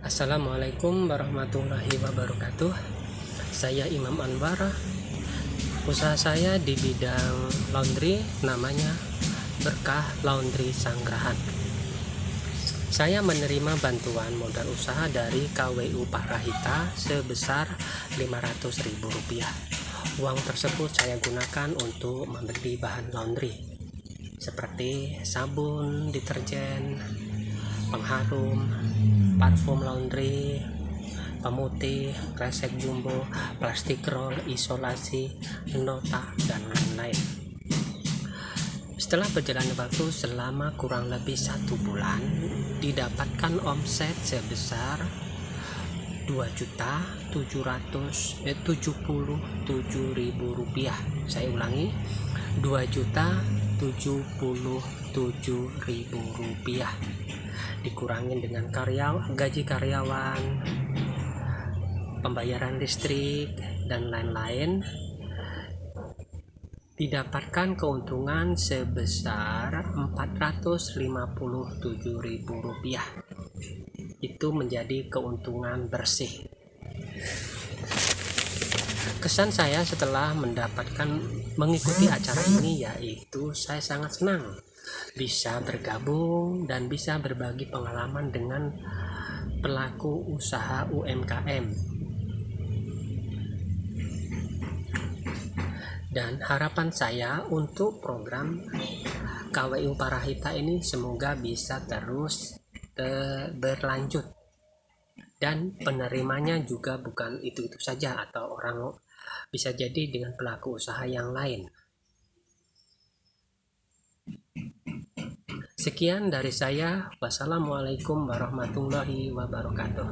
Assalamualaikum warahmatullahi wabarakatuh. Saya Imam Anwar. Usaha saya di bidang laundry, namanya Berkah Laundry Sanggrahan. Saya menerima bantuan modal usaha dari KWU Parahita sebesar Rp500.000. Uang tersebut saya gunakan untuk membeli bahan laundry seperti sabun, deterjen, pengharum, parfum laundry, pemutih, kresek jumbo, plastik roll, isolasi, nota, dan lain-lain. Setelah berjalannya waktu selama kurang lebih 1 bulan, didapatkan omset sebesar Rp2.777.000. Saya ulangi, Rp2.077.000 dikurangin dengan gaji karyawan, pembayaran listrik, dan lain-lain, didapatkan keuntungan sebesar Rp457.000. Itu menjadi keuntungan bersih. Kesan saya setelah mengikuti acara ini yaitu saya sangat senang bisa bergabung dan bisa berbagi pengalaman dengan pelaku usaha UMKM. Dan harapan saya untuk program KWU Parahita ini semoga bisa terus berlanjut, dan penerimanya juga bukan itu-itu saja, atau orang bisa jadi dengan pelaku usaha yang lain. Sekian dari saya. Wassalamualaikum warahmatullahi wabarakatuh.